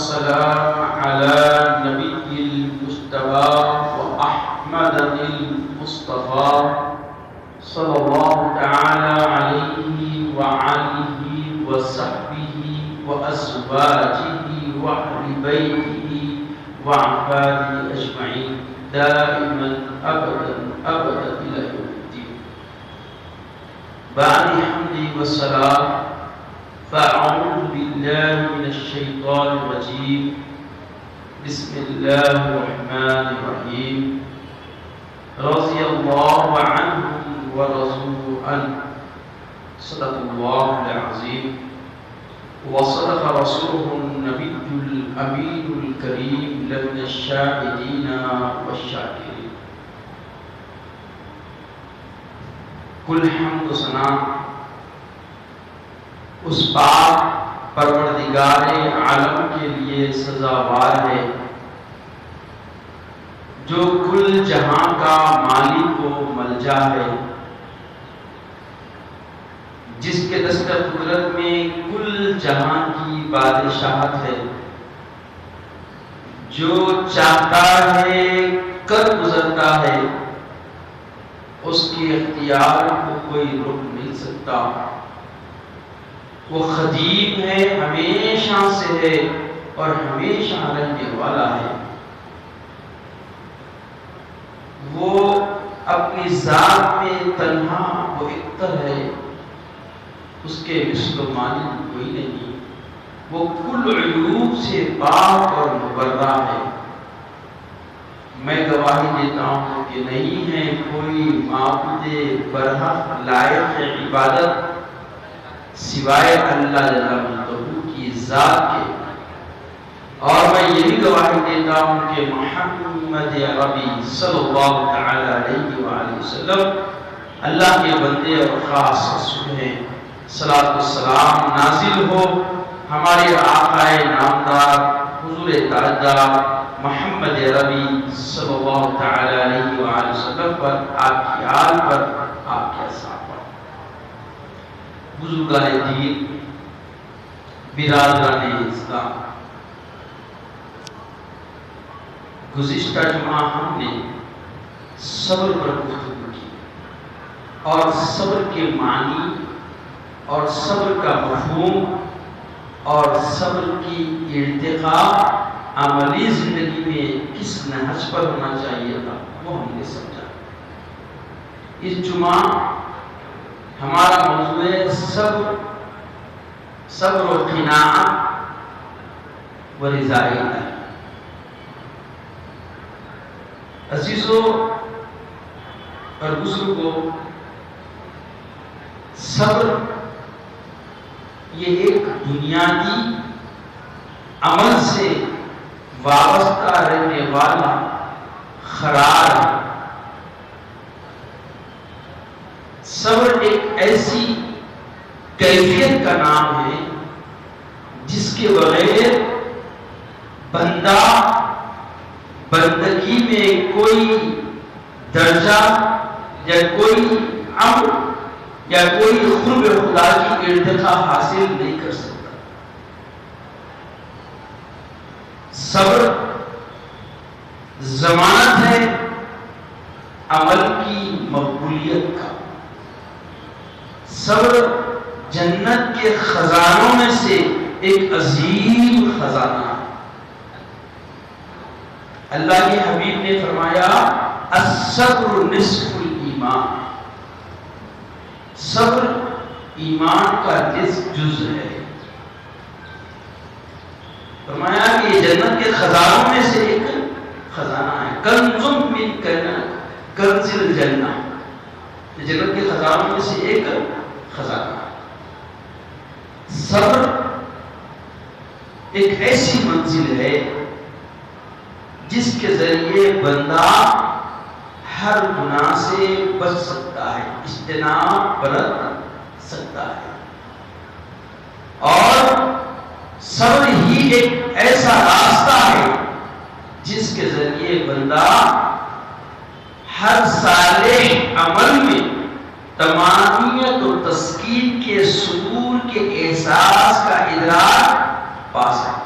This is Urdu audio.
والسلام على نبي المجتبى وأحمد المصطفى صلى الله تعالى عليه وعليه وصحبه وأزواجه وأهل بيته وعباده أجمعين دائما أبدا أبدا إلى يوم الدين. بعد حمدي والصلاة فأعوذ بالله من الشيطان الرجيم. بسم الله الرحمن الرحيم. رضي الله عنهم ورضوا عنه. صدق الله العظيم وصدق رسوله النبي الأمين الكريم لمن الشاهدين والشاكرين. کل حمد و ثنا اس پاک پروردگار عالم کے لیے سزاوار ہے جو کل جہاں کا مالک و ملجا ہے، جس کے دست قدرت میں کل جہاں کی بادشاہت ہے، جو چاہتا ہے کر گزرتا ہے، اس کے اختیار کو کوئی روک نہیں سکتا. وہ قدیم ہے، ہمیشہ سے ہے اور ہمیشہ رہنے والا ہے. وہ اپنی ذات میں تنہا و اکتر ہے، اس کے مثل و مانند کوئی نہیں. وہ کل عیوب سے پاک اور مبرہ ہے. میں گواہی دیتا ہوں کہ نہیں ہے کوئی معبود برحق لائق عبادت سوائے اللہ جل ملتہو کی ذات کے، اور میں یہ بھی گواہی دیتا ہوں کہ محمد عربی صلی اللہ تعالی علیہ وآلہ وسلم اللہ کے بندے اور خاص رسول ہیں. صلاۃ والسلام نازل ہو ہمارے آقا نامدار حضور تاجدار محمد عربی صلی اللہ تعالی علیہ وآلہ وسلم پر، آپ کی آل پر، آپ کے اصحاب پر. بزرگان دین، برادران اسلام، گزشتہ جمعہ ہم نے صبر پر گفتگو کی اور صبر کے معنی اور صبر کا مفہوم اور صبر کی ارتقاء عملی زندگی میں کس نہج پر ہونا چاہیے تھا وہ ہم نے سمجھا. اس جمعہ ہمارا موضوع ہے صبر و قناعت و رضاء اللہ. عزیزو اور بزرگو، صبر یہ ایک بنیادی عمل سے وابستہ رہنے والا قرار ہے. صبر ایک ایسی کیفیت کا نام ہے جس کے بغیر بندہ بندگی میں کوئی درجہ یا کوئی امر یا کوئی قرب خدا کی ارتقاء حاصل نہیں کر سکتا. صبر ضمانت ہے عمل کی مقبولیت کا. صبر جنت کے خزانوں میں سے ایک عظیم خزانہ ہے. اللہ کے حبیب نے فرمایا الصبر نصف الایمان. صبر ایمان کا نصف جز ہے. فرمایا کہ یہ جنت کے خزانوں میں سے ایک خزانہ ہے. کنز من کنز الجنہ، جنت کے خزانوں میں سے ایک خزانہ ہے. صبر ایک ایسی منزل ہے جس کے ذریعے بندہ ہر گناہ سے بچ سکتا ہے، اجتناب برت سکتا ہے. اور صبر ہی ایک ایسا راستہ ہے جس کے ذریعے بندہ ہر صالح عمل میں تمامیت و تسکین کے سرور کے احساس کا ادراک پا سکتا